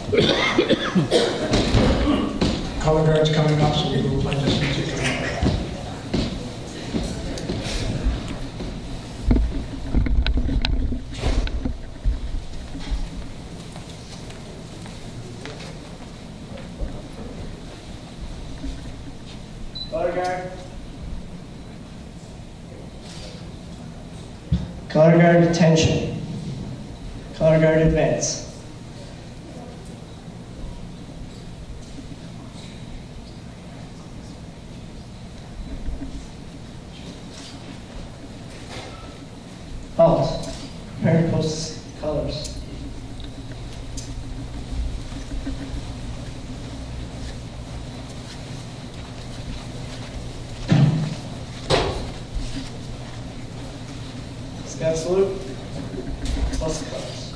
Color guard's coming up, so we will play this music. Color guard. Color guard attention. Color guard advance. Halt. Prepare to post colors. Scout salute. Post colors.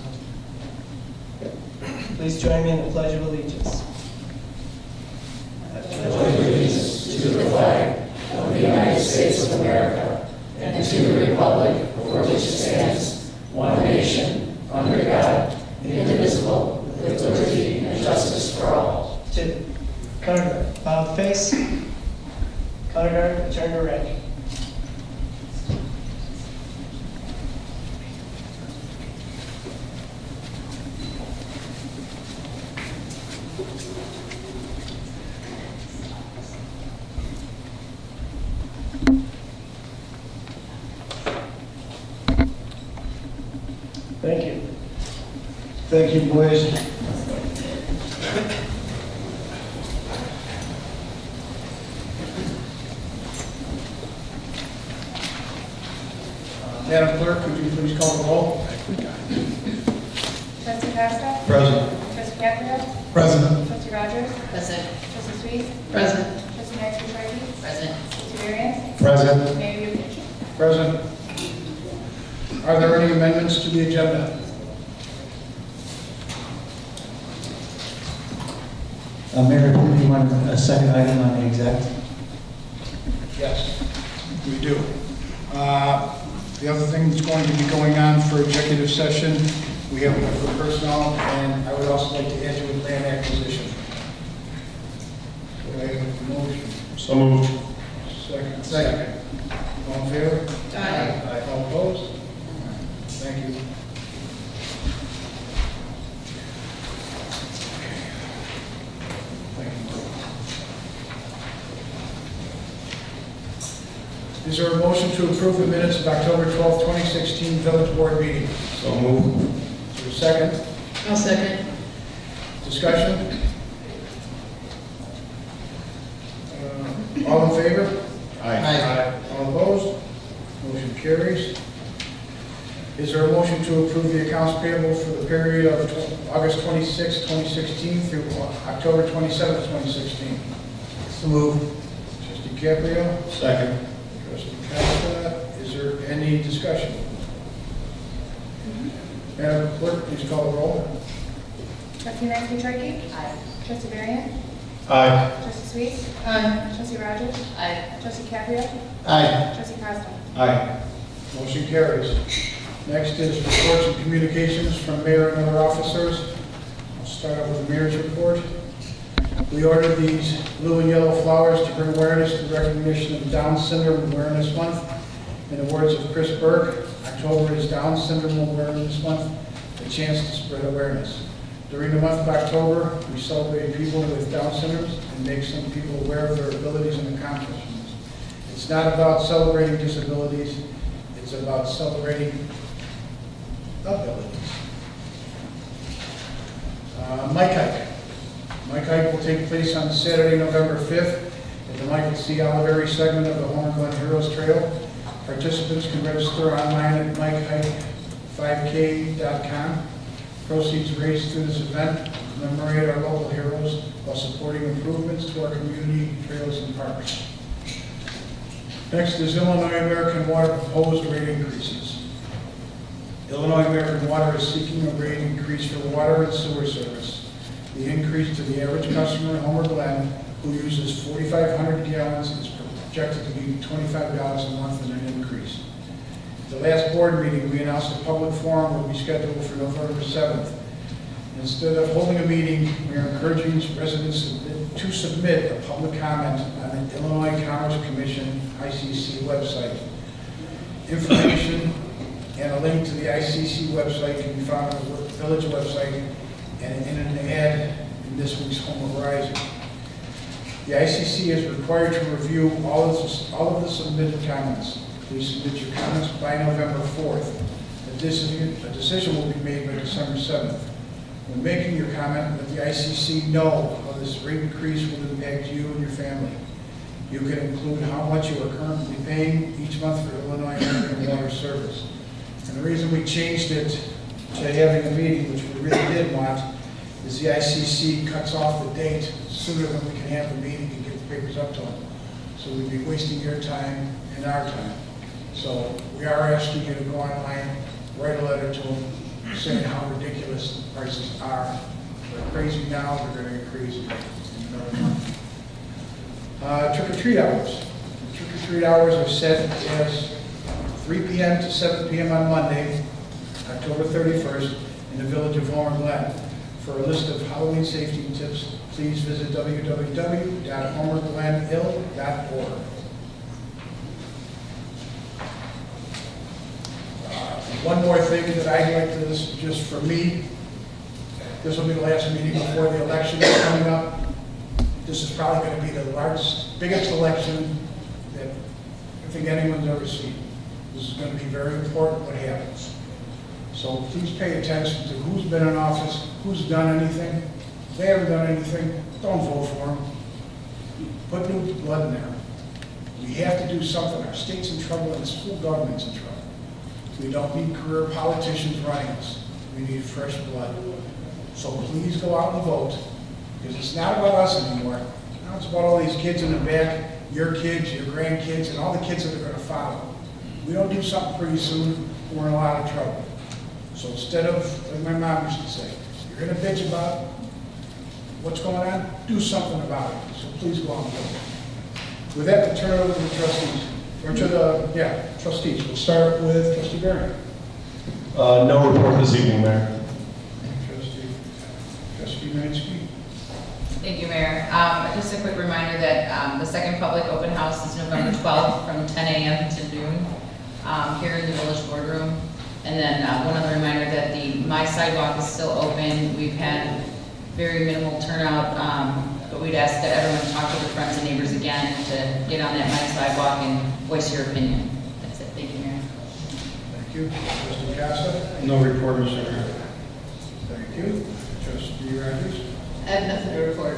Please join me in the Pledge of Allegiance. I pledge allegiance to the flag of the United States of America and to the republic for which it stands, one nation, under God, indivisible, with liberty and justice for all. To color guard, bow face. Color guard, turn to red. Thank you. Thank you, boys. Madam Clerk, could you please call the roll? Trustee Costa? Present. Trustee Caprio? Present. Trustee Rogers? Present. Trustee Sweet? Present. Trustee Maxey-Markey? Present. Trustee Variance? Present. Mayor Buchanan? Present. Are there any amendments to the agenda? Mayor, do you want a second item on the exec? Yes, we do. The other thing that's going to be going on for executive session, we have one for personnel, and I would also like to add to it land acquisition. Do I have a motion? So moved. Second. Second. All in favor? Aye. All opposed? Thank you. Is there a motion to approve the minutes of October 12th, 2016 Village Board meeting? So moved. Is there a second? I'll second. Discussion? All in favor? Aye. All opposed? Motion carries. Is there a motion to approve the accounts payable for the period of August 26, 2016 through October 27, 2016? So moved. Trustee Caprio? Second. Trustee Costa, is there any discussion? Madam Clerk, please call the roll. Trustee Maxey-Markey? Aye. Trustee Variance? Aye. Trustee Sweet? Aye. Trustee Rogers? Aye. Trustee Caprio? Aye. Trustee Costa? Aye. Motion carries. Next is reports and communications from mayor and other officers. I'll start out with the mayor's report. We ordered these blue and yellow flowers to bring awareness to the recognition of Down Syndrome Awareness Month. In the words of Chris Burke, October is Down Syndrome Awareness Month, a chance to spread awareness. During the month of October, we celebrate people with Down syndromes and make some people aware of their abilities and accomplishments. It's not about celebrating disabilities, it's about celebrating abilities. Mike Hike. Mike Hike will take place on Saturday, November 5th at the Michael C. Oliveri segment of the Homer Glen Heroes Trail. Participants can register online at mikehike5k.com. Proceeds raised through this event commemorate our local heroes while supporting improvements to our community trails and parks. Next is Illinois American Water proposed rate increases. Illinois American Water is seeking a rate increase for water and sewer service. The increase to the average customer in Homer Glen who uses 4,500 gallons is projected to be $25 a month in an increase. At the last board meeting, we announced a public forum will be scheduled for November 7th. Instead of holding a meeting, we are encouraging residents to submit a public comment on the Illinois Commerce Commission ICC website. Information and a link to the ICC website can be found on the village website and in an ad in this week's Home Horizon. The ICC is required to review all of the submitted comments. Please submit your comments by November 4th. A decision will be made by December 7th. When making your comment, let the ICC know how this rate increase will impact you and your family. You can include how much you are currently paying each month for Illinois American Water Service. And the reason we changed it to having a meeting, which we really did want, is the ICC cuts off the date sooner than we can have the meeting and get the papers up to them. So we'd be wasting your time and our time. So we are asking you to go online, write a letter to them, saying how ridiculous the prices are. They're crazy now, they're going to get crazy in another month. Trick-or-treat hours. Trick-or-treat hours are set as 3 p.m. to 7 p.m. on Monday, October 31st, in the village of Homer Glen. For a list of Halloween safety tips, please visit www.homerglenill.org. One more thing that I'd like to, this just for me, this will be the last meeting before the election is coming up. This is probably going to be the largest, biggest election that I think anyone's ever seen. This is going to be very important what happens. So please pay attention to who's been in office, who's done anything. If they haven't done anything, don't vote for them. Put new blood in there. We have to do something. Our state's in trouble and the school government's in trouble. We don't need career politicians running us. We need fresh blood. So please go out and vote, because it's not about us anymore. Now it's about all these kids in the back, your kids, your grandkids, and all the kids that are going to follow. We don't do something pretty soon, we're in a lot of trouble. So instead of, like my mom used to say, you're going to bitch about what's going on, do something about it. So please go out and vote. With that, we'll turn it over to the trustees. Or to the, trustees. We'll start with Trustee Barron. No report this evening, Mayor. Trustee Mansky. Thank you, Mayor. Just a quick reminder that the second public open house is November 12th from 10 a.m. to noon here in the village boardroom. And then one other reminder that my sidewalk is still open. We've had very minimal turnout, but we'd ask that everyone talk to their friends and neighbors again to get on that my sidewalk and voice your opinion. That's it. Thank you, Mayor. Thank you. Trustee Casa. No report, Mr. Mayor. Thank you. Trustee Rogers. I have nothing to report.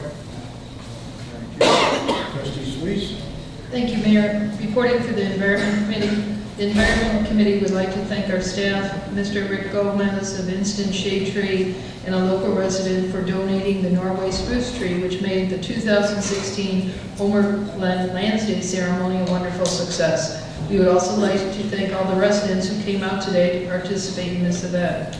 Thank you. Trustee Sweets. Thank you, Mayor. Reporting for the Environment Committee. The Environment Committee would like to thank our staff, Mr. Rick Gomez of Instant Shade Tree, and a local resident for donating the Norway spruce tree, which made the 2016 Homer Glen Lands Day ceremony a wonderful success. We would also like to thank all the residents who came out today to participate in this event.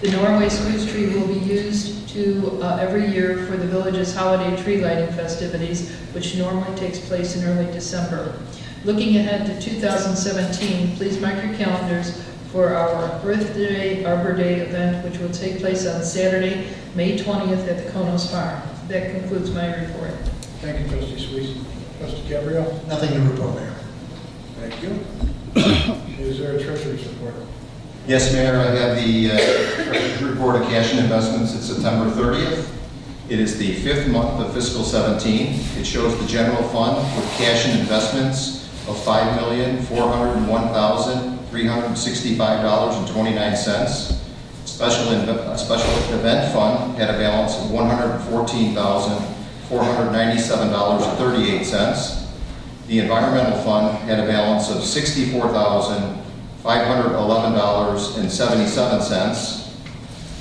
The Norway spruce tree will be used every year for the village's holiday tree lighting festivities, which normally takes place in early December. Looking ahead to 2017, please mark your calendars for our Earth Day Arbor Day event, which will take place on Saturday, May 20th at the Konos Farm. That concludes my report. Thank you, Trustee Sweets. Trustee Gabriel. Nothing to report, Mayor. Thank you. Is there a treasurer's report? Yes, Mayor, I have the Treasurer's report of cash and investments at September 30th. It is the 5th month of fiscal 17. It shows the general fund with cash and investments of $5,401,365.29. Special event fund had a balance of $114,497.38. The environmental fund had a balance of $64,511.77.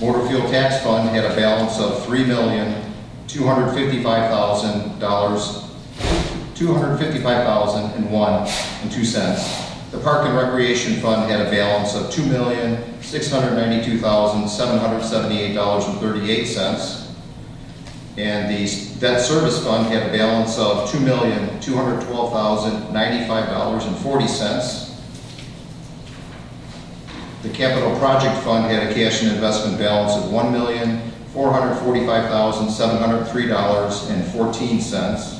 Motor fuel tax fund had a balance of $255,001.02. The Park and Recreation Fund had a balance of $2,692,778.38. And the Debt Service Fund had a balance of $2,212,095.40. The Capital Project Fund had a cash and investment balance of $1,539,999.40. $445,703.14.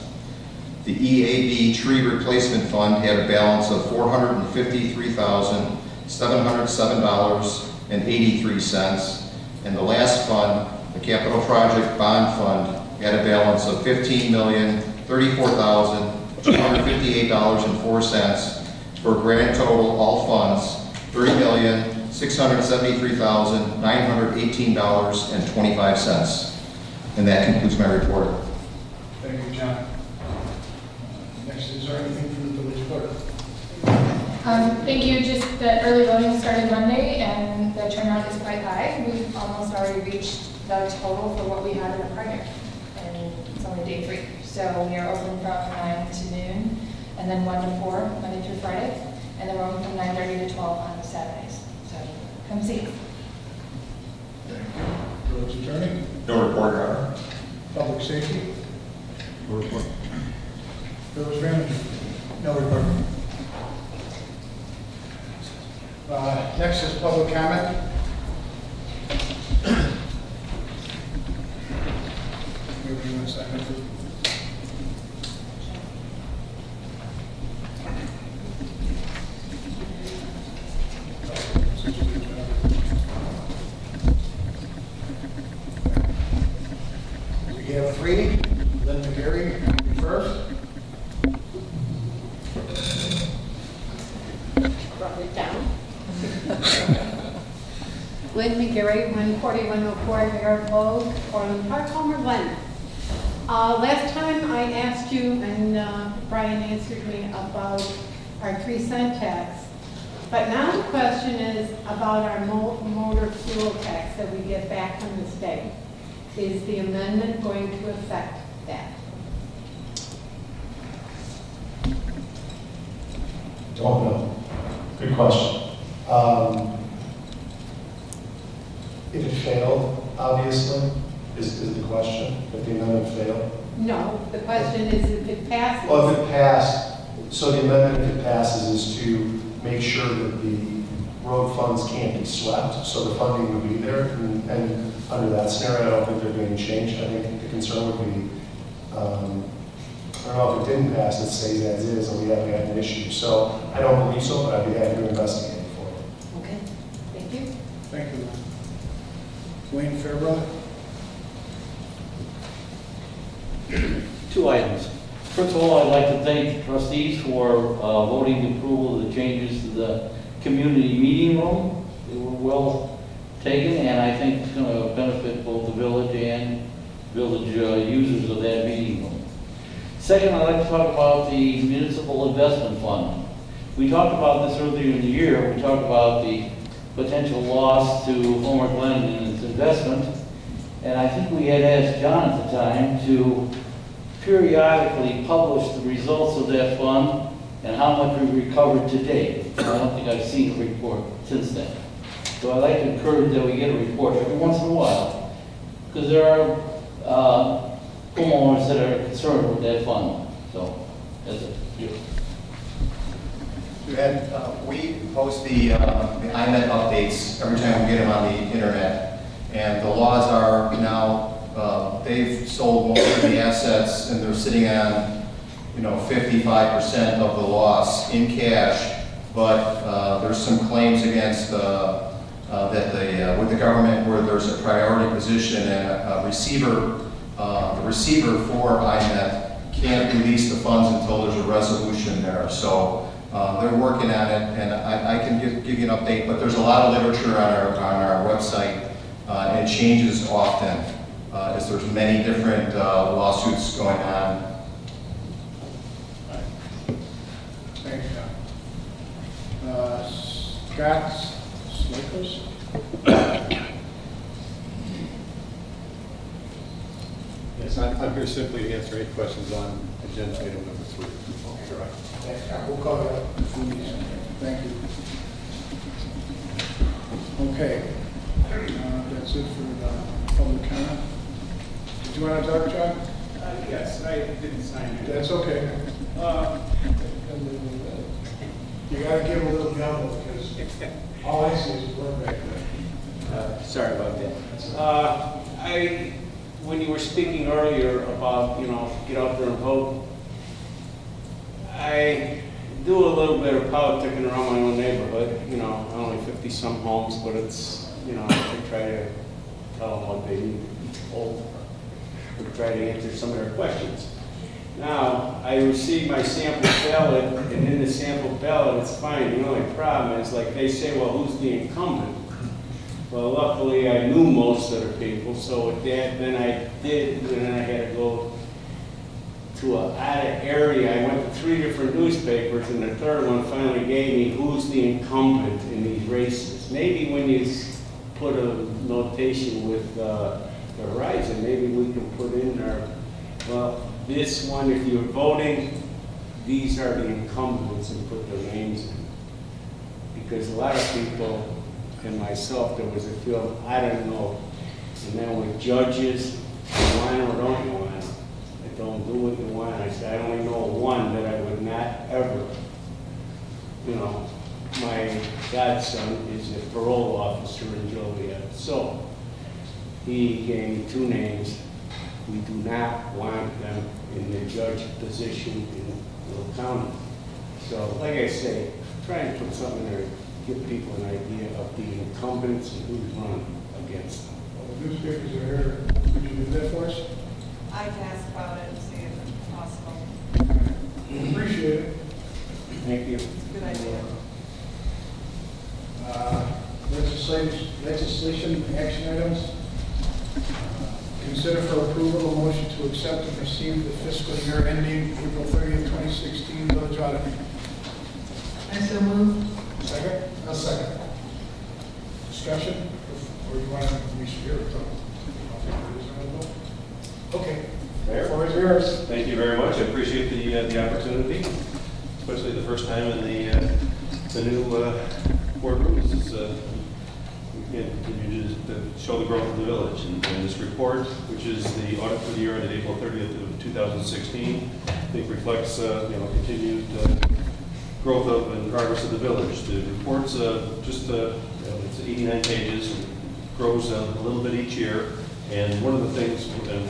The EAB tree replacement fund had a balance of $453,707.83. And the last fund, the capital project bond fund, had a balance of $15,034,258.04 for a grand total, all funds, $30,673,918.25. And that concludes my report. Thank you, John. Next, is there anything from the village clerk? Thank you. Just that early voting started Monday and the turnout is quite high. We've almost already reached the total for what we had in the primary. And it's only day 3. So we are open from 9 to noon and then 1 to 4, Monday through Friday. And then we're open from 9:30 to 12 on Saturdays. So come see. Thank you. Village attorney? No report, Your Honor. Public safety? No report. Village manager? No report. Next is public comment. Give me 1 second. We have 3. Glen first. Brought it down. Glen McGarry, 14104 Merritt Road, Orland Park, Homer, Glen. Last time I asked you, and Brian answered me about our 3-cent tax. But now the question is about our motor fuel tax that we get back from the state. Is the amendment going to affect that? Don't know. Good question. If it failed, obviously, is the question, if the amendment failed? No, the question is if it passes. Well, if it passed, so the amendment, if it passes, is to make sure that the road funds can't be swept, so the funding would be there, and under that scenario, I don't think there'd be any change. I think the concern would be, I don't know if it didn't pass, it stays as is, and we haven't had an issue. So I don't believe so, but I'd be happy to investigate it for you. Okay, thank you. Thank you. Wayne Fairbrother. 2 items. First of all, I'd like to thank the trustees for voting the approval of the changes to the community meeting room. They were well taken, and I think it's going to benefit both the village and village users of that meeting room. Second, I'd like to talk about the municipal investment fund. We talked about this earlier in the year. We talked about the potential loss to Homer Glen in its investment, and I think we had asked John at the time to periodically publish the results of that fund and how much we recovered to date. I don't think I've seen a report since then. So I'd like to encourage that we get a report every once in a while, because there are homeowners that are concerned with that fund. So that's it. We post the IMET updates every time we get them on the internet, and the laws are now they've sold most of the assets, and they're sitting on 55% of the loss in cash. But there's some claims against with the government where there's a priority position, and the receiver for IMET can't release the funds until there's a resolution there. So they're working on it, and I can give you an update. But there's a lot of literature on our website, and it changes often, as there's many different lawsuits going on. Thanks, John. Scott Slakos? Yes, I'm here simply to answer any questions on agenda item number 3. Sure. Thanks, Scott. We'll call you up if we need something. Thank you. Okay. That's it for the public comment. Did you want to talk, John? Yes, I didn't sign it. That's okay. You got to give a little double, because all I see is work back there. Sorry about that. when you were speaking earlier about, get out there and vote, I do a little bit of politicking around my own neighborhood, only 50-some homes, but it's, I try to tell them what they need to be told, or try to answer some of their questions. Now, I received my sample ballot, and in the sample ballot, it's fine. The only problem is, like, they say, well, who's the incumbent? Well, luckily, I knew most of the people, so with that, then I did, and then I had to go to an out-of area. I went to 3 different newspapers, and the third one finally gave me who's the incumbent in these races. Maybe when you put a notation with the Horizon, maybe we can put in there, well, this one, if you're voting, these are the incumbents, and put their names in. Because a lot of people, and myself, there was a few, I don't know. And then with judges, you want them or don't you want them? I don't do what you want. I said, I only know one that I would not ever, my godson is a parole officer in Joliet. So he gave me 2 names. We do not want them in the judge position in Will County. So, like I say, try and put something there, give people an idea of the incumbents and who's running against them. Well, the newspapers are here. Could you do that for us? I can ask about it and see if it's possible. Appreciate it. Thank you. It's a good idea. Legislation action items. Consider for approval a motion to accept and receive the fiscal year ending April 30th, 2016 village audit. I so move. Second? A second. Discussion? Or you want to re-steer it? Okay. Mayor? Floor is yours. Thank you very much. I appreciate the opportunity, especially the first time in the new boardroom. This is we can continue to show the growth of the village. And this report, which is the audit for the year ended April 30th of 2016, I think reflects continued growth of and progress of the village. The report's it's 89 pages, and grows a little bit each year. And one of the things, and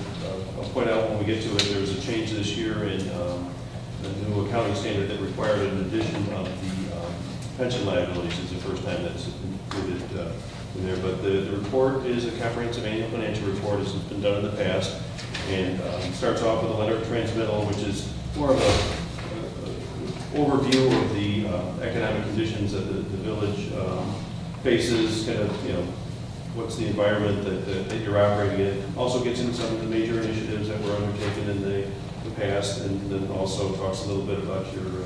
I'll point out when we get to it, there was a change this year in the new accounting standard that required an addition of the pension liabilities. It's the first time that's included in there. But the report is a comprehensive annual financial report, as has been done in the past, and starts off with a letter of transmittal, which is more of a overview of the economic conditions that the village faces, kind of, what's the environment that you're operating in. Also gets into some of the major initiatives that were undertaken in the past, and then also talks a little bit about your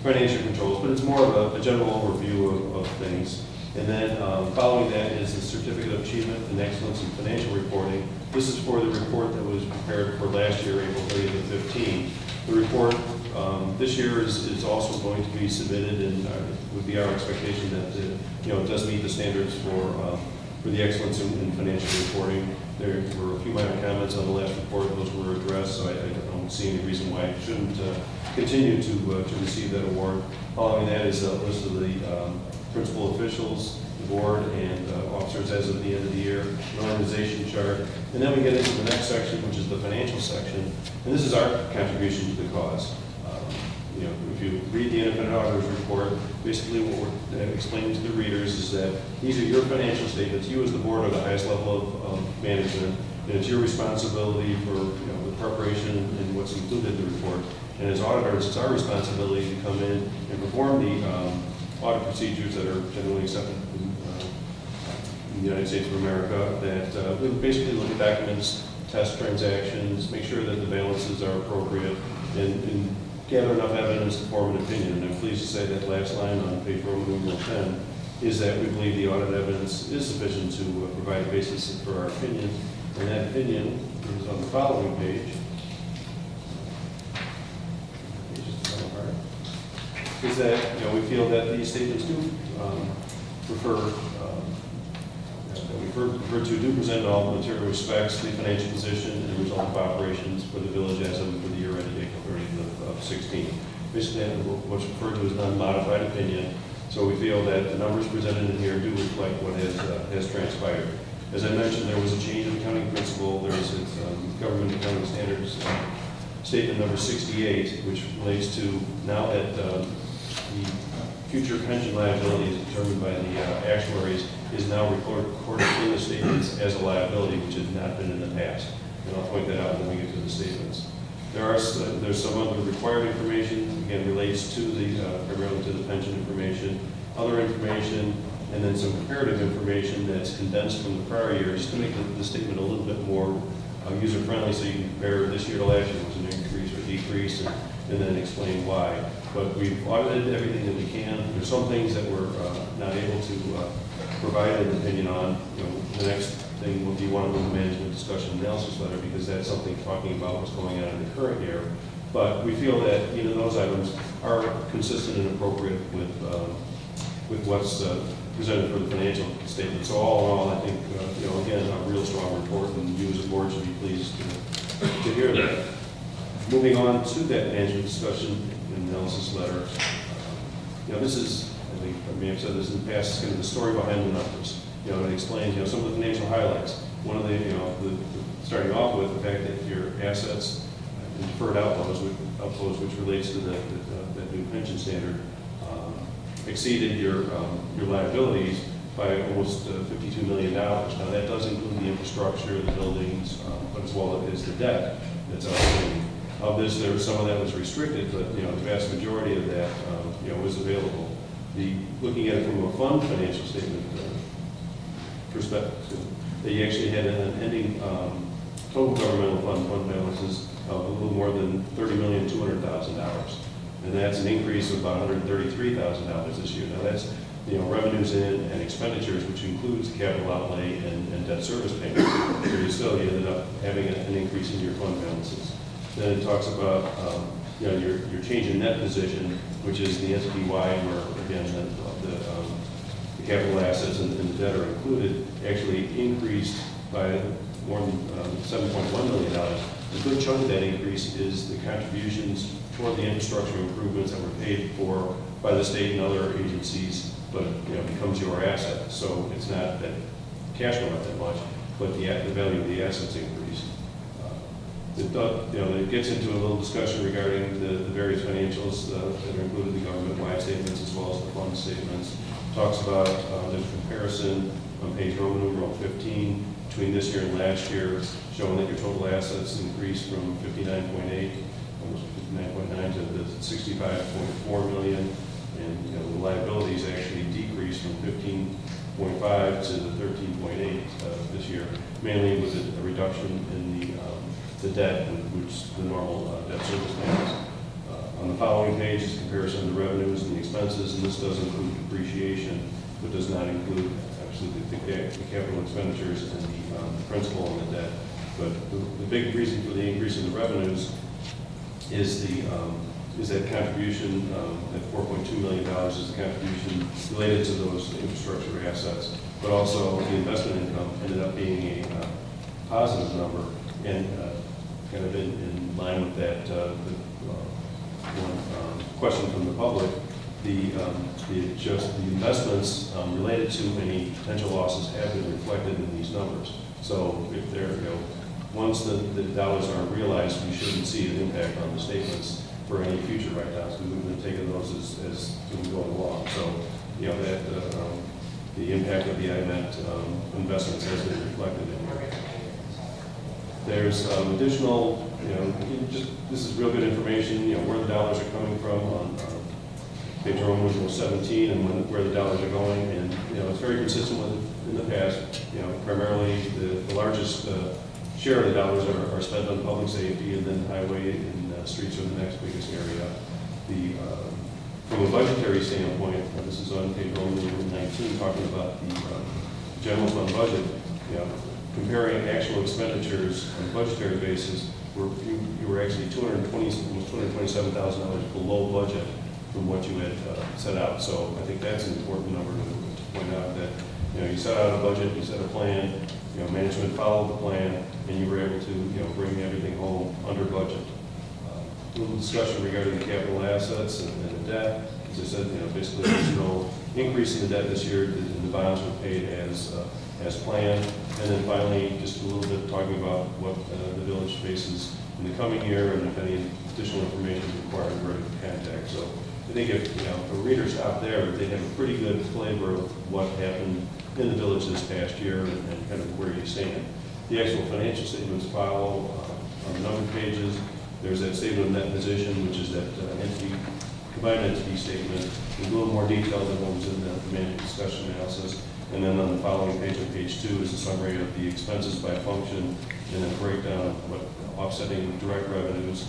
financial controls, but it's more of a general overview of things. And then following that is the Certificate of Achievement and Excellence in Financial Reporting. This is for the report that was prepared for last year, April 30th of 15. The report this year is also going to be submitted, and it would be our expectation that it does meet the standards for the excellence in financial reporting. There were a few minor comments on the last report; those were addressed, so I don't see any reason why it shouldn't continue to receive that award. Following that is a list of the principal officials, the board, and officers as of the end of the year, an organization chart, and then we get into the next section, which is the financial section, and this is our contribution to the cause. If you read the independent auditor's report, basically what we're explaining to the readers is that these are your financial statements. You as the board are the highest level of management, and it's your responsibility for the preparation and what's included in the report. And as auditors, it's our responsibility to come in and perform the audit procedures that are generally accepted in the United States of America, that we basically look at documents, test transactions, make sure that the balances are appropriate, and gather enough evidence to form an opinion. And I'm pleased to say that last line on page Roman numeral 10 is that we believe the audit evidence is sufficient to provide a basis for our opinion. And that opinion is on the following page. Is that we feel that these statements do refer to present in all material respects the financial position and result of operations for the village as of for the year ended April 30th of 16. Basically, what's referred to as an unmodified opinion. So we feel that the numbers presented in here do reflect what has transpired. As I mentioned, there was a change of accounting principle. There was a government accounting standards statement number 68, which relates to now that the future pension liability is determined by the actuaries, is now recorded in the statements as a liability, which has not been in the past. And I'll point that out when we get to the statements. There's some other required information, again, relates to the, primarily to the pension information, other information, and then some comparative information that's condensed from the prior years to make the statement a little bit more user-friendly, so you can compare this year to last year, was an increase or decrease, and then explain why. But we've audited everything that we can. There's some things that we're not able to provide an opinion on. The next thing would be one of the management discussion analysis letter, because that's something talking about what's going on in the current year. But we feel that even those items are consistent and appropriate with what's presented for the financial statement. So all in all, I think, again, a real strong report, and you as a board should be pleased to hear that. Moving on to that management discussion and analysis letter, this is, I think I may have said this in the past, it's kind of the story behind the numbers. It explains, some of the financial highlights. One of the, starting off with the fact that your assets and deferred outflows, which relates to that new pension standard, exceeded your liabilities by almost $52 million. Now that does include the infrastructure, the buildings, but as well as the debt that's outstanding. Of this, some of that was restricted, but the vast majority of that was available. Looking at it from a fund financial statement perspective, they actually had an ending total governmental fund balances of a little more than $30,200,000. And that's an increase of about $133,000 this year. Now that's revenues in and expenditures, which includes capital outlay and debt service payments. So you ended up having an increase in your fund balances. Then it talks about your change in net position, which is the SPY, where again the capital assets and the debt are included, actually increased by more than $7.1 million. A good chunk of that increase is the contributions toward the infrastructure improvements that were paid for by the state and other agencies, but it becomes your asset. So it's not that cash went up that much, but the value of the assets increased. It gets into a little discussion regarding the various financials that are included in the government-wide statements as well as the fund statements. Talks about the comparison on page Roman numeral 15 between this year and last year, showing that your total assets increased from 59.8, almost 59.9 to the 65.4 million, and the liabilities actually decreased from 15.5 to the 13.8 this year, mainly with a reduction in the debt, which the normal debt service payments. On the following page is comparison of the revenues and the expenses, and this does include depreciation, but does not include absolutely the capital expenditures and the principal on the debt. But the big reason for the increase in the revenues is that contribution at $4.2 million is the contribution related to those infrastructure assets, but also the investment income ended up being a positive number, and kind of in line with that one question from the public. The investments related to any potential losses have been reflected in these numbers. So if they're, once the dollars aren't realized, we shouldn't see an impact on the statements for any future write-downs, because we've been taking those as we go along. So, the impact of the IMET investments has been reflected in here. There's additional, this is real good information, where the dollars are coming from on page Roman 17 and where the dollars are going, and it's very consistent with in the past. Primarily the largest share of the dollars are spent on public safety, and then highway and streets are the next biggest area. From a budgetary standpoint, this is on page Roman 19, talking about the general fund budget. Comparing actual expenditures on a budgetary basis, you were actually almost $227,000 below budget from what you had set out. So I think that's an important number to point out, that you set out a budget, you set a plan, management followed the plan, and you were able to bring everything home under budget. A little discussion regarding the capital assets and the debt. As I said, basically there's no increase in the debt this year. The bonds were paid as as planned. And then finally, just a little bit talking about what the village faces in the coming year, and if any additional information is required, we're ready to contact. So I think if the readers out there, they have a pretty good flavor of what happened in the village this past year and kind of where you stand. The actual financial statements follow on the numbered pages. There's that statement of net position, which is that combined entity statement. There's a little more detail than what was in the management discussion analysis. And then on the following page, on page 2, is a summary of the expenses by function and a breakdown of what offsetting direct revenues,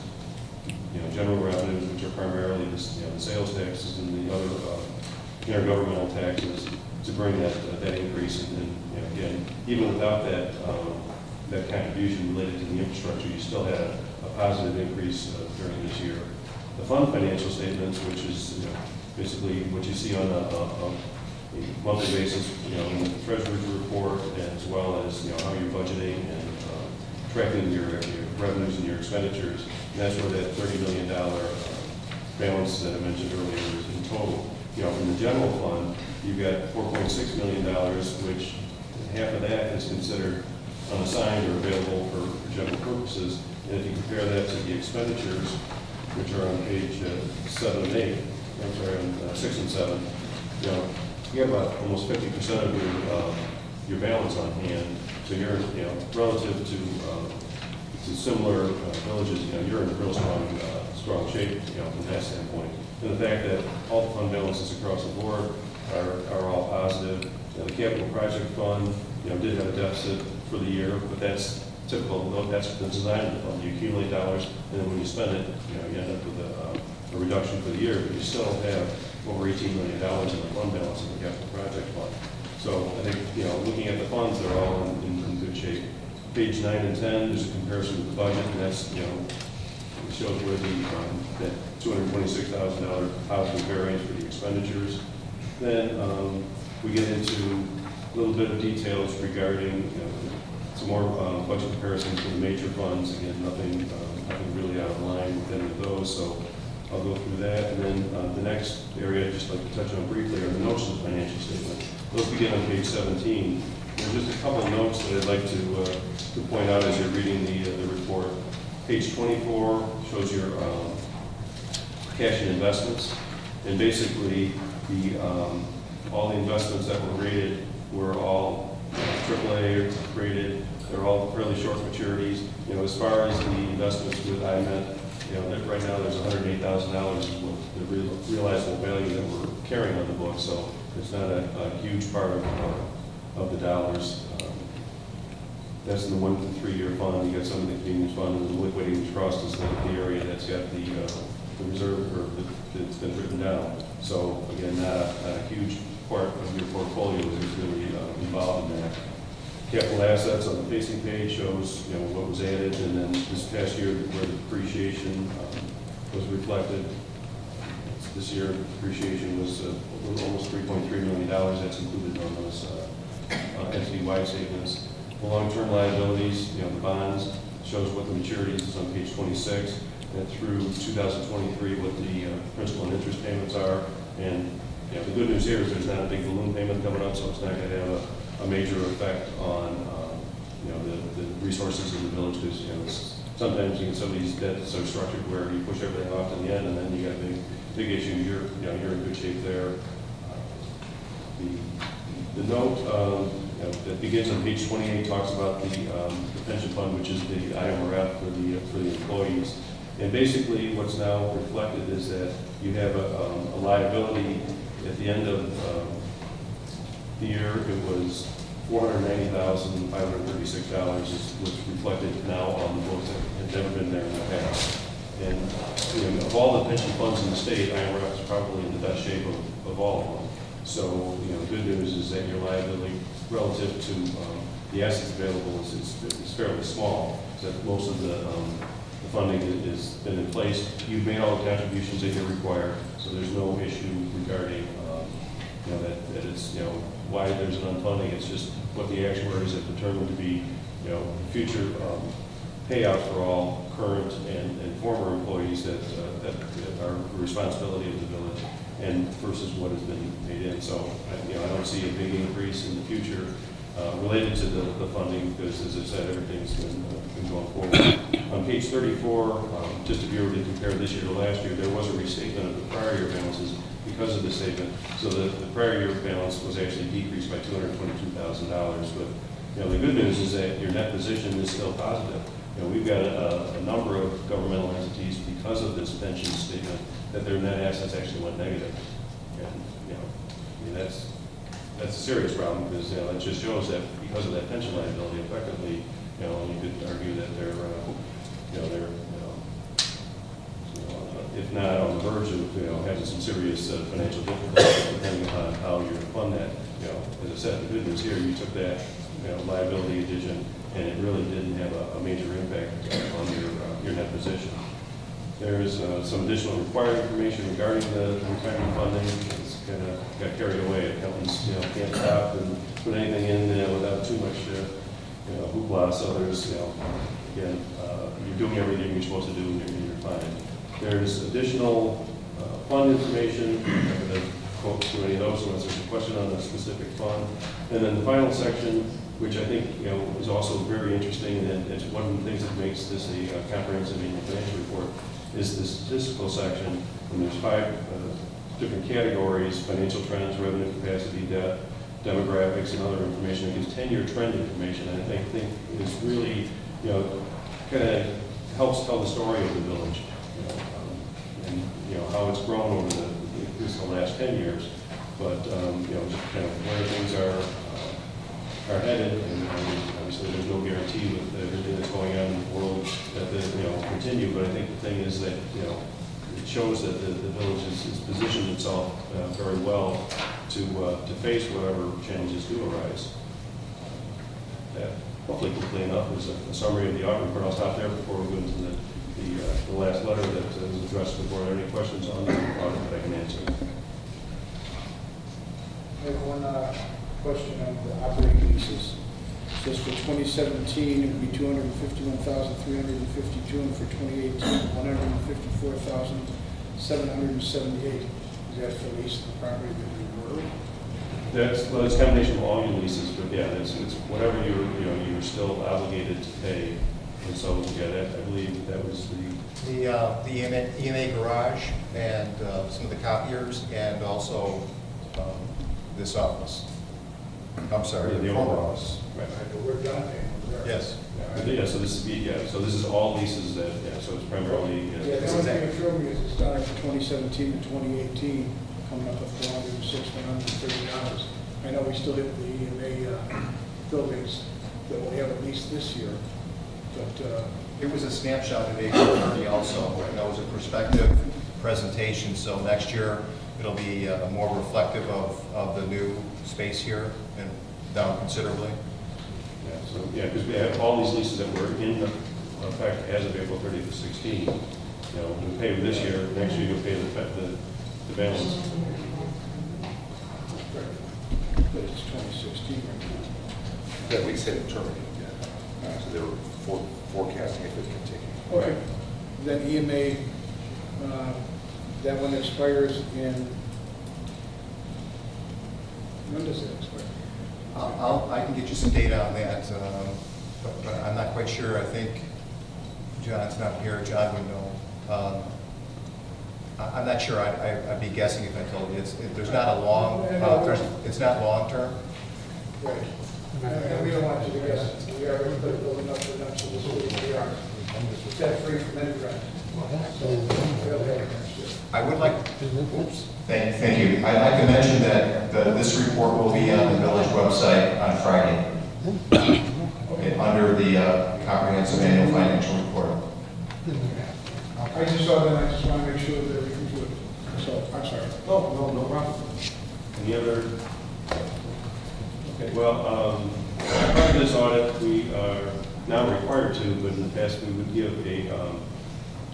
general revenues, which are primarily the sales taxes and the other intergovernmental taxes, to bring that increase. And again, even without that that contribution related to the infrastructure, you still had a positive increase during this year. The fund financial statements, which is basically what you see on a monthly basis, in the treasurer's report, as well as how you're budgeting and tracking your revenues and your expenditures. And that's where that $30 million balance that I mentioned earlier is in total. From the general fund, you've got $4.6 million, which half of that is considered unassigned or available for general purposes. And if you compare that to the expenditures, which are on page 7 and 8, I'm sorry, on 6 and 7, you have about almost 50% of your balance on hand. So you're, relative to similar villages, you're in real strong shape, from that standpoint. And the fact that all the fund balances across the board are all positive. The capital project fund, did have a deficit for the year, but that's typical. That's the design of the fund. You accumulate dollars, and then when you spend it, you end up with a reduction for the year, but you still have over $18 million in the fund balance in the capital project fund. So I think, looking at the funds, they're all in good shape. Page 9 and 10, there's a comparison with the budget, and that's, it shows where that $226,000 positive variance for the expenditures. Then we get into a little bit of details regarding some more budget comparisons for the major funds. Again, nothing really out of line with any of those, so I'll go through that. And then the next area I'd just like to touch on briefly are the notes of the financial statement. Those begin on page 17. There's just a couple of notes that I'd like to point out as you're reading the report. Page 24 shows your cash and investments, and basically all the investments that were rated were all AAA rated. They're all fairly short maturities. As far as the investments with IMET, right now there's $108,000 is what the realizable value that we're carrying on the book. So it's not a huge part of the dollars. That's in the 1 to 3 year fund. You got some of the convenience fund, and the liquidating trust is the area that's got the reserve or that's been written down. So again, not a huge part of your portfolio is really involved in that. Capital assets on the facing page shows what was added, and then this past year where the depreciation was reflected. This year depreciation was almost $3.3 million. That's included on those entity-wide statements. The long-term liabilities, the bonds, shows what the maturities is on page 26, and through 2023 what the principal and interest payments are. And the good news here is there's not a big balloon payment coming up, so it's not going to have a major effect on the resources in the village, because sometimes you get some of these debts so structured where you push everything off to the end, and then you got a big issue. You're in good shape there. The note that begins on page 28 talks about the pension fund, which is the IMRF for the employees. And basically, what's now reflected is that you have a liability at the end of the year. It was $490,536 is what's reflected now on the books that had never been there in the past. And of all the pension funds in the state, IMRF is probably in the best shape of all of them. So the good news is that your liability relative to the assets available is fairly small. That most of the funding has been in place. You've made all the contributions that you're required, so there's no issue regarding that it's why there's an unfunding. It's just what the actuaries have determined to be future payouts for all current and former employees that are the responsibility of the village, and versus what has been paid in. So I don't see a big increase in the future. related to the funding, because as I said, everything's been going forward. On page 34, just if you were to compare this year to last year, there was a restatement of the prior year balances because of the statement. So the prior year balance was actually decreased by $222,000. But the good news is that your net position is still positive. We've got a number of governmental entities, because of this pension statement, that their net assets actually went negative. And that's a serious problem, because it just shows that because of that pension liability, effectively, you could argue that they're if not on the verge of having some serious financial difficulties, depending upon how you're going to fund that. As I said, the good news here, you took that liability addition, and it really didn't have a major impact on your net position. There's some additional required information regarding the retirement funding. It's kind of got carried away. Accountants can't stop and put anything in without too much hoopla. So there's again, you're doing everything you're supposed to do, and you're fine. There's additional fund information. I'm not going to quote through any of those unless there's a question on a specific fund. And then the final section, which I think is also very interesting, and it's one of the things that makes this a comprehensive annual financial report, is the statistical section. And there's 5 different categories: financial trends, revenue capacity, debt, demographics, and other information. It gives 10-year trend information, and I think is really kind of helps tell the story of the village, and how it's grown over the last 10 years. But just kind of where things are headed, and obviously there's no guarantee with everything that's going on in the world that will continue. But I think the thing is that it shows that the village has positioned itself very well to face whatever challenges do arise. That hopefully quickly enough is a summary of the audit report. I'll stop there before we go into the last letter that was addressed before. Are there any questions on the audit that I can answer? I have one question on the operating leases. It says for 2017, it would be $251,352, and for 2018, $154,778. Is that for lease the property that we were? It's a combination of all your leases, but yeah, it's whatever you're still obligated to pay. And so yeah, that I believe that was the EMA garage and some of the copiers, and also this office. I'm sorry, the former office. Right. We're done paying. Yes. Yeah, so this is all leases that so it's primarily the only thing that threw me is it's done for 2017 and 2018, coming up with $406,130. I know we still have the EMA buildings that we have at least this year, but it was a snapshot of April 30 also, and that was a perspective presentation. So next year it'll be more reflective of the new space here and down considerably. Yeah, because we have all these leases that were in effect as of April 30th of 16. We pay them this year. Next year you'll pay the balance. but it's 2016 right now. That lease hadn't terminated yet, so they were forecasting it would continue. Okay. Then EMA, that one expires in, when does it expire? I can get you some data on that, but I'm not quite sure. I think John's not here. John would know. I'm not sure. I'd be guessing if I told you. There's not a long. It's not long term. Right. And we don't want you to guess. We are building up the numbers of this week. We are debt free from any rent. I would like. Oops. Thank you. I'd like to mention that this report will be on the village website on Friday, under the comprehensive annual financial report. I just saw that. I just want to make sure that everything's good. So I'm sorry. Oh, no problem. Any other? Okay. Well, part of this audit, we are now required to, but in the past we would give a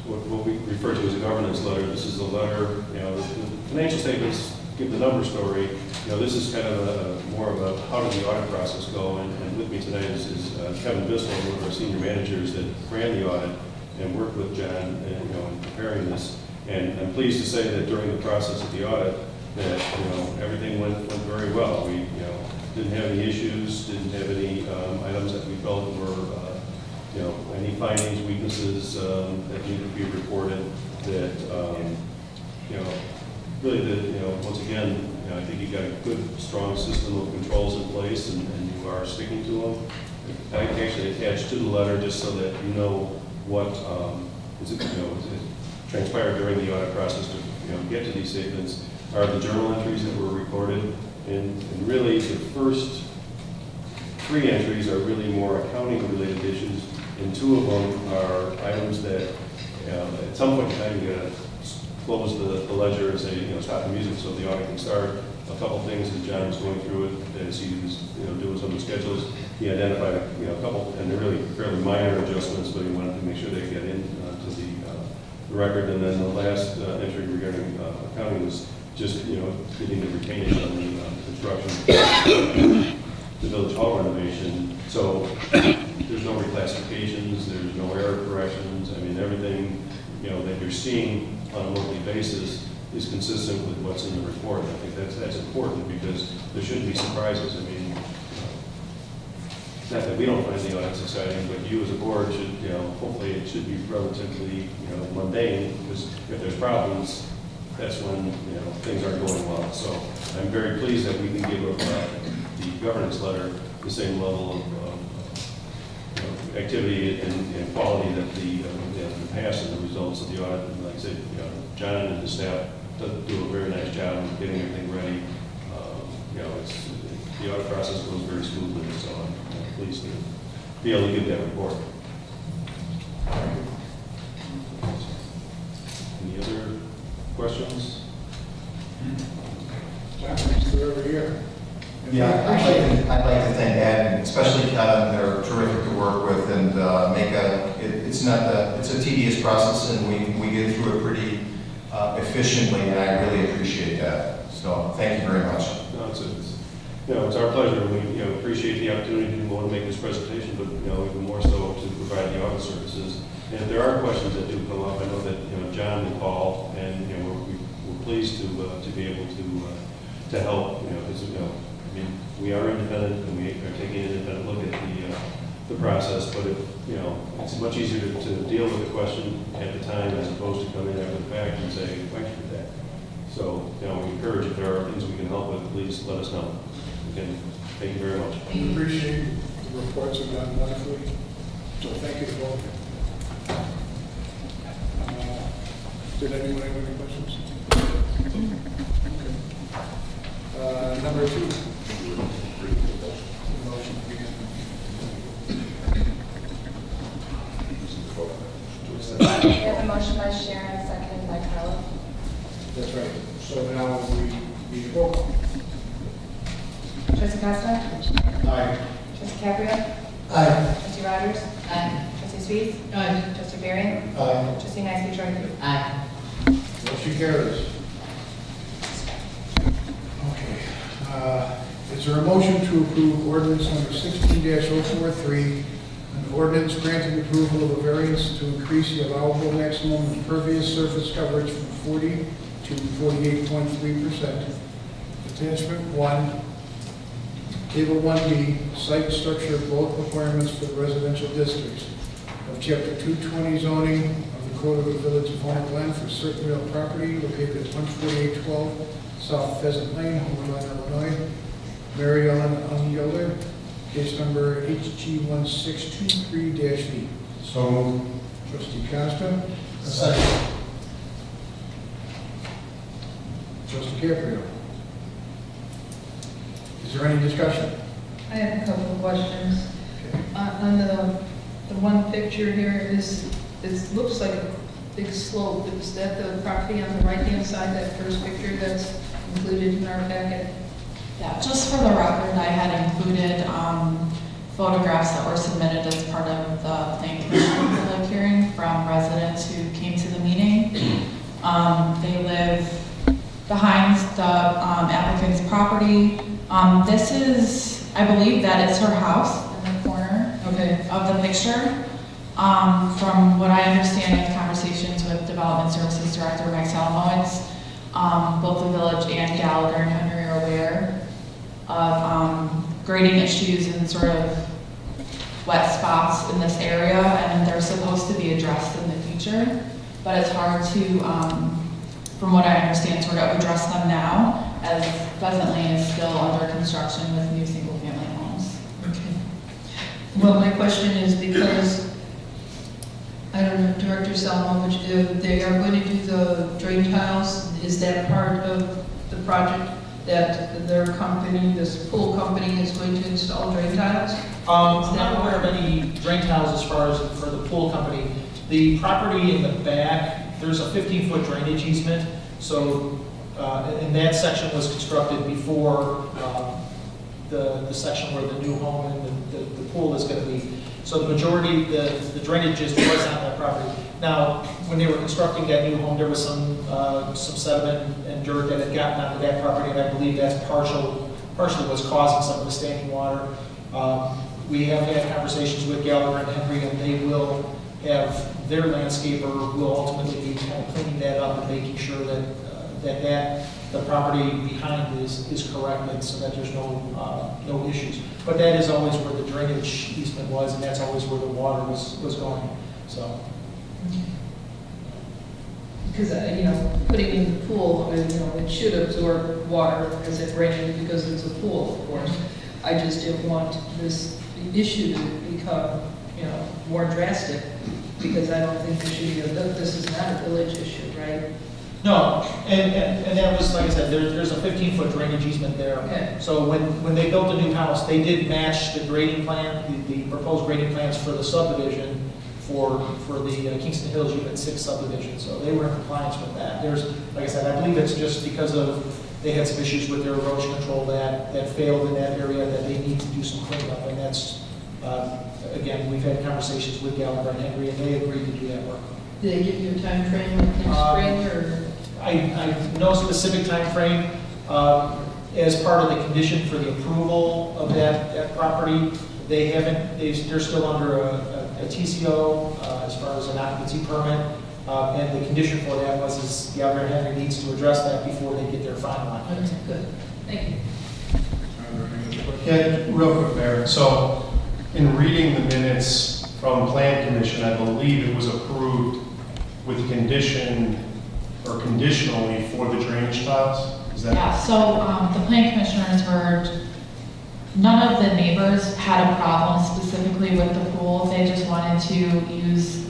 what we refer to as a governance letter. This is a letter, the financial statements give the number story. This is kind of more of a how did the audit process go, and with me tonight is Kevin Bissell, one of our senior managers that ran the audit and worked with John in preparing this. And I'm pleased to say that during the process of the audit that everything went very well. We didn't have any issues, didn't have any items that we felt were, any findings, weaknesses that needed to be reported. That really, once again, I think you've got a good, strong system of controls in place, and you are sticking to them. I actually attached to the letter just so that you know what is transpired during the audit process to get to these statements are the journal entries that were recorded, and really the first 3 entries are really more accounting-related issues, and 2 of them are items that at some point in time you got to close the ledger and say, stop the music so the audit can start. A couple things as John was going through it, as he was doing some of the schedules, he identified a couple, and they're really fairly minor adjustments, but he wanted to make sure they get in to the record. And then the last entry regarding accounting was just getting the retainage on the construction, the village hall renovation. So there's no reclassifications, there's no error corrections. I mean, everything that you're seeing on a monthly basis is consistent with what's in the report. And I think that's important because there shouldn't be surprises. I mean, not that we don't find the audits exciting, but you as a board should, hopefully it should be relatively, mundane, because if there's problems, that's when, things aren't going well. So I'm very pleased that we can give the governance letter the same level of activity and quality that the past and the results of the audit. And like I said, John and his staff do a very nice job of getting everything ready. The audit process goes very smoothly, so I'm pleased to be able to give that report. Any other questions? John, thanks for every year. Yeah, I'd like to thank Ed, and especially Kevin. They're terrific to work with, and it's a tedious process, and we get through it pretty efficiently, and I really appreciate that. So thank you very much. No, it's our pleasure. We appreciate the opportunity to want to make this presentation, but even more so to provide the audit services. And if there are questions that do come up, I know that John and Paul, and we're pleased to be able to help. Because I mean, we are independent, and we are taking an independent look at the process. But it's much easier to deal with a question at the time as opposed to coming after the fact and say, thanks for that. So we encourage, if there are things we can help with, please let us know. Again, thank you very much. We appreciate the reports have done wonderfully. So thank you to both. Did anyone have any questions? Okay. Number 2. Motion to begin. We have a motion by Sharon, second by Carla. That's right. So now we need a roll call. Trustee Costa? Aye. Trustee Caprio? Aye. Trustee Rogers? Aye. Trustee Sweet? Aye. Trustee Barry? Aye. Trustee Maxey-Jordan? Aye. Motion carries. Okay. Is there a motion to approve ordinance number 16-043, an ordinance granting approval of a variance to increase the allowable maximum impervious surface coverage from 40 to 48.3%? Attachment 1, Table 1B, site structure bulk requirements for the residential districts of Chapter 220 zoning of the Code of the Village of Homer Glen for certain real property located at 14812 South Pheasant Lane, Homer Glen, Illinois. Mary Ellen Ungelder, case number HG1623-V. So moved. Trustee Costa. Second. Trustee Caprio. Is there any discussion? I have a couple of questions. Okay. On the one picture here, it looks like a big slope. Is that the property on the right-hand side, that first picture that's included in our packet? Yeah, just for the record, I had included photographs that were submitted as part of the planning commission public hearing from residents who came to the meeting. They live behind the applicant's property. This is, I believe that it's her house in the corner of the picture. From what I understand in conversations with Development Services Director Mike Salamo, it's both the village and Gallagher and Henry are aware of grading issues and sort of wet spots in this area, and they're supposed to be addressed in the future. But it's hard to, from what I understand, sort of address them now, as Pheasant Lane is still under construction with new single-family homes. Okay. Well, my question is because, I don't know, Director Salamovich, they are going to do the drain tiles. Is that part of the project that their company, this pool company, is going to install drain tiles? I'm not aware of any drain tiles as far as for the pool company. The property in the back, there's a 15-foot drainage easement, so, and that section was constructed before the section where the new home and the pool is going to be. So the majority, the drainage just was on that property. Now, when they were constructing that new home, there was some sediment and dirt that had gotten onto that property, and I believe that's partially what's causing some of the standing water. We have had conversations with Gallagher and Henry, and they will have their landscaper will ultimately be kind of cleaning that up and making sure that the property behind is corrected so that there's no issues. But that is always where the drainage easement was, and that's always where the water was going. So. Because, putting in the pool, it should absorb water as it rains because it's a pool, of course. I just didn't want this issue to become, more drastic, because I don't think this is not a village issue, right? No, and that was, like I said, there's a 15-foot drainage easement there. Okay. So when they built the new house, they did match the grading plan, the proposed grading plans for the subdivision for the Kingston Hills Unit 6 subdivision. So they were in compliance with that. There's, like I said, I believe it's just because they had some issues with their erosion control that failed in that area, that they need to do some cleanup. And that's, again, we've had conversations with Gallagher and Henry, and they agreed to do that work. Did they give you a time frame next spring, or? I no specific time frame. As part of the condition for the approval of that property, they're still under a TCO as far as an occupancy permit. And the condition for that was Gallagher and Henry needs to address that before they get their final occupancy. Okay, good. Thank you. Yeah, real quick, Mayor. So, in reading the minutes from Plan Commission, I believe it was approved with condition or conditionally for the drainage tiles. Is that? Yeah. So the plan commissioners heard none of the neighbors had a problem specifically with the pool. They just wanted to use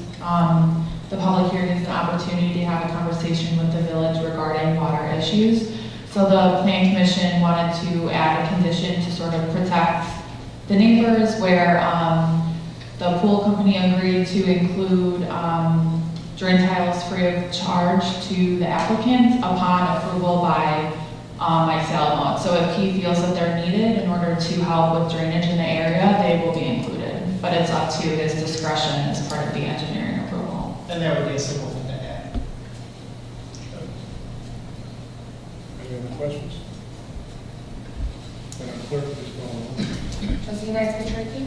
the public hearing as an opportunity to have a conversation with the village regarding water issues. So the plan commission wanted to add a condition to sort of protect the neighbors, where the pool company agreed to include drain tiles free of charge to the applicant upon approval by Mike Salamone. So if he feels that they're needed in order to help with drainage in the area, they will be included. But it's up to his discretion as part of the engineering approval. And that would be a simple thing to add. Any other questions? Madam Clerk, please call the roll. Trustee Knight-Swiderski?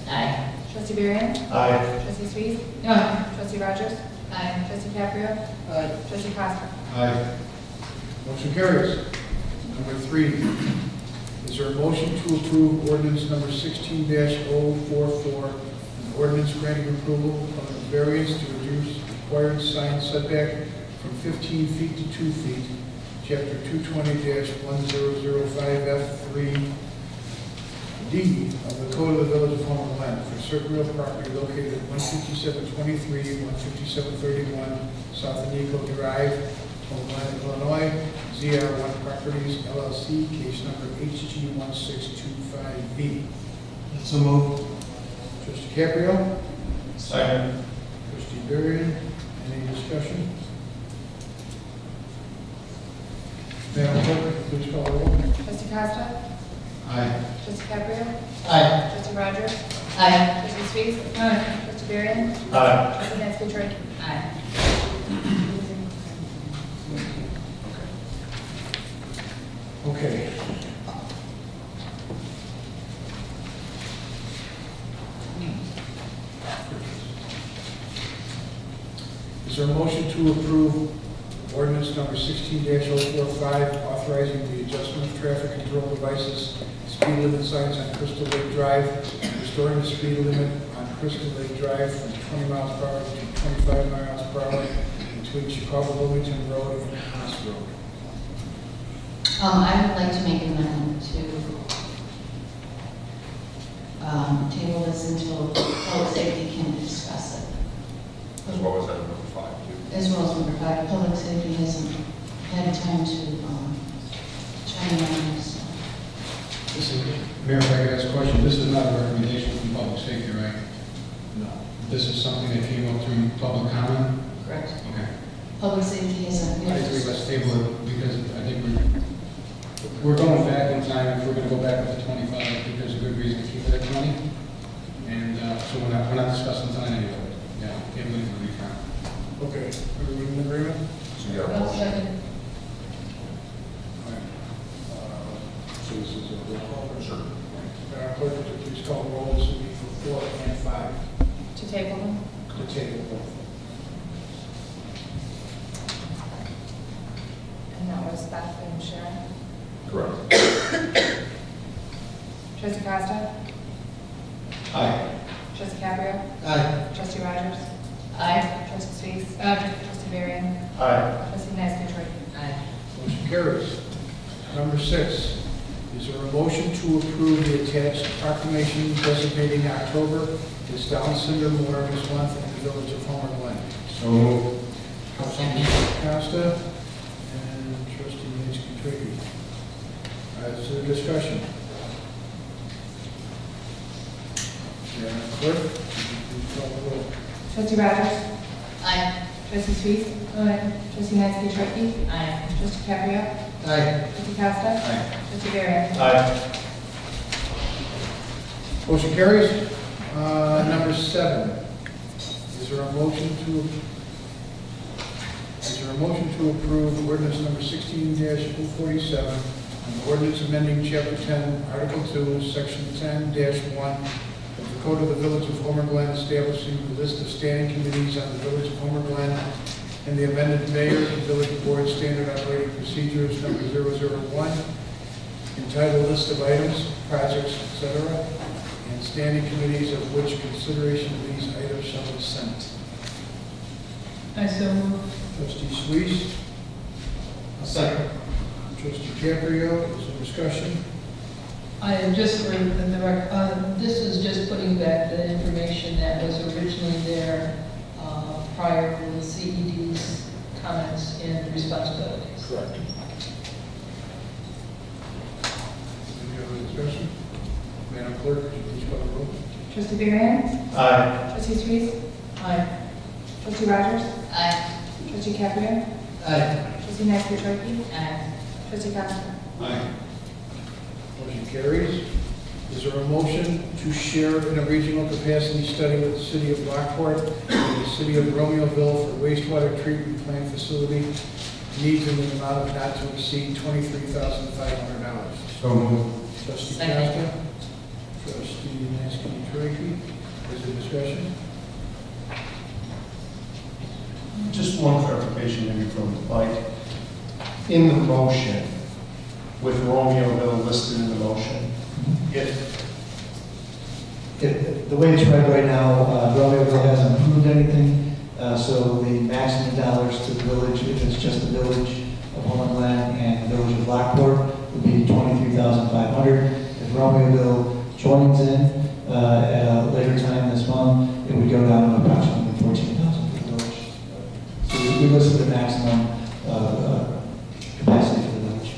Aye. Trustee Barron? Aye. Trustee Sweet? Aye. Trustee Rogers? Aye. Trustee Caprio? Aye. Trustee Costa? Aye. Motion carries. Number 3, is there a motion to approve ordinance number 16-044, an ordinance granting approval of a variance to reduce required sign setback from 15 feet to 2 feet, Chapter 220-1005F3D of the Code of the Village of Homer, Glen for certain real property located at 15723, 15731 South Annico Drive, Glen, Illinois, ZR1 Properties, LLC, case number HG1625B. So moved. Trustee Caprio? Second. Trustee Barron? Any discussion? Madam Clerk, please call the roll. Trustee Costa? Aye. Trustee Caprio? Aye. Trustee Rogers? Aye. Trustee Sweet? Aye. Trustee Barron? Aye. Trustee Knight-Swiderski? Aye. Okay. Is there a motion to approve ordinance number 16-045, authorizing the adjustment of traffic control devices, speed limit signs on Crystal Lake Drive, restoring the speed limit on Crystal Lake Drive from 20 miles per hour to 25 miles per hour between Chicago Wilmington Road and Haas Road. I would like to make an amendment to table this until public safety can discuss it. As well as item number 5, too. As well as number 5, public safety hasn't had time to chime in on this. This is, Mayor, if I could ask a question, this is not a recommendation from public safety, right? No. This is something that came up through public comment? Correct. Okay. Public safety hasn't. I think let's table it because I think we're going back in time. If we're going to go back up to 25, I think there's a good reason to keep it at 20. And so we're not discussing tonight anyway. Yeah, table it for refund. Okay, everyone in agreement? So you got a I'll motion. second. So this is a roll call. Sure. Clerk, would you please call the roll? This will be for 4 and 5. To table them? To table both. And that was Beth and Sharon. Correct. Trustee Costa? Aye. Trustee Caprio? Aye. Trustee Rogers? Aye. Trustee Sweet? Trustee Varian? Aye. Trustee Nasby? Aye. Motion carries. Number 6, is there a motion to approve the attached proclamation designating October as Down Syndrome Awareness Month in the Village of Homer Glen? So moved. Councilman Costa and Trustee Nasby. Is there discussion? Madam Clerk, please call the roll. Trustee Rogers? Aye. Trustee Sweet? Trustee Nasby? Aye. Trustee Caprio? Aye. Trustee Costa? Aye. Trustee Varian? Aye. Motion carries. Number 7, is there a motion to approve ordinance number 16-047, an ordinance amending Chapter 10, Article 2, Section 10-1 of the Code of the Village of Homer Glen, establishing the list of standing committees on the Village of Homer Glen, and the amended Mayor and Village Board Standard Operating Procedures number 001, entitled List of Items, Projects, etc., and standing committees of which consideration of these items shall be sent. I so move. Trustee Sweet. A second. Trustee Caprio, is there discussion? I am just for the record, this is just putting back the information that was originally there prior to the CED's comments and responsibilities. Correct. Any other discussion? Madam Clerk, could you please call the roll? Trustee Varian? Aye. Trustee Sweet? Aye. Trustee Rogers? Aye. Trustee Caprio? Aye. Trustee Nasby? Aye. Trustee Costa? Aye. Motion carries. Is there a motion to share in a regional capacity study with the City of Lockport and the City of Romeoville for wastewater treatment plant facility needs in an amount of not to exceed $23,500? So moved. Trustee Second. Costa? Trustee Nasby-Tracy? Is there discussion? Just one clarification maybe from Mike. In the motion, with Romeoville listed in the motion, The way it's read right now, Romeoville hasn't approved anything, so the maximum dollars to the village, if it's just the village of Homer Glen and the village of Lockport, would be $23,500. If Romeoville joins in at a later time this month, it would go down to approximately $14,000 for the village. So we listed the maximum capacity for the village.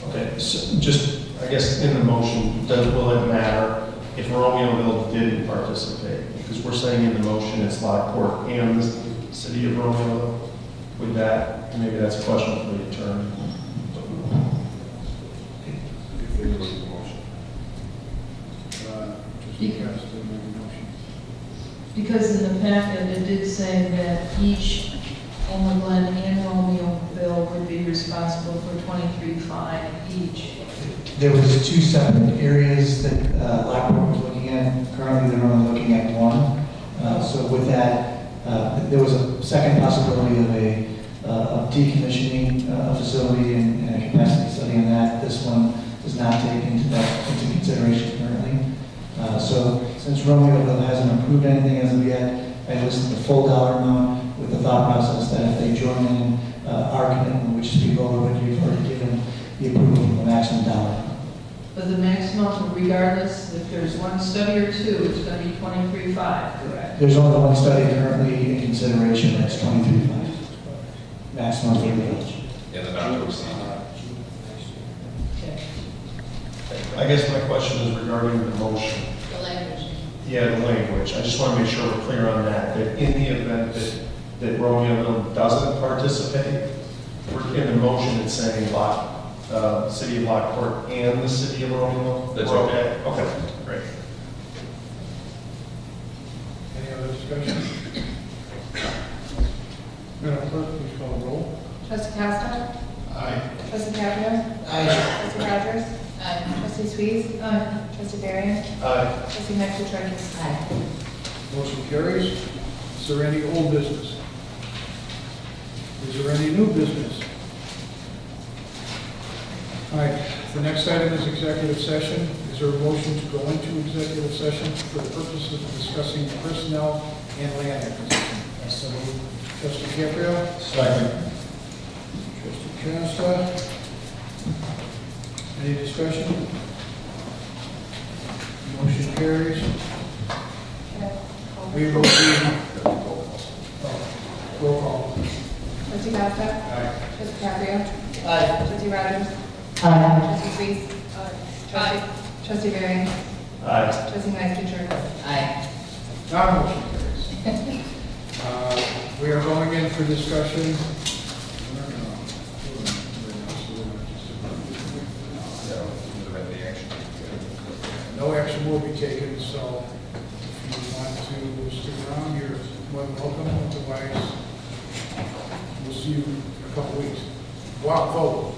okay, so just, I guess in the motion, will it matter if Romeoville didn't participate? Because we're saying in the motion it's Lockport and the city of Romeoville. With that, maybe that's a question for the attorney. Trustee Costa, make a motion. Because in the packet, it did say that each Homer Glen and Romeoville would be responsible for $23,500 each. There was 2 separate areas that Lockport was looking at. Currently, they're only looking at 1. So with that, there was a second possibility of decommissioning a facility and a capacity study on that. This one does not take into consideration currently. So since Romeoville hasn't approved anything as of yet, I listed the full dollar amount with the thought process that if they join in our commitment, which is to be lower, but you've already given the approval for the maximum dollar amount. But the maximum, regardless if there's one study or two, it's going to be 23.5, correct? There's only one study currently in consideration, that's 23.5. Maximum for the village. Yeah, the not to exceed. Okay. I guess my question is regarding the motion. The language. Yeah, the language. I just want to make sure we're clear on that, that in the event that Romeoville doesn't participate, we're in the motion, it's saying City of Lockport and the City of Romeoville? That's We're okay. Okay, great. Any other discussion? Madam Clerk, please call the roll. Trustee Costa? Aye. Trustee Caprio? Trustee Rogers? Trustee Sweez? Trustee Barry? Aye. Trustee McFetrich? Aye. Motion carries. Is there any old business? Is there any new business? All right, the next item is executive session. Is there a motion to go into executive session for the purposes of discussing personnel and land acquisition? So moved. Trustee Caprio? Second. Trustee Costa? Any discussion? Motion carries. We will do roll call. Trustee Costa? Aye. Trustee Caprio? Aye. Trustee Rogers? Aye. Trustee Sweez? Trustee Barry? Aye. Trustee McFetrich? Aye. Now motion carries. We are going in for discussion. No action will be taken, so if you want to stick around, you're more than welcome. Otherwise, we'll see you in a couple weeks. Go out, vote.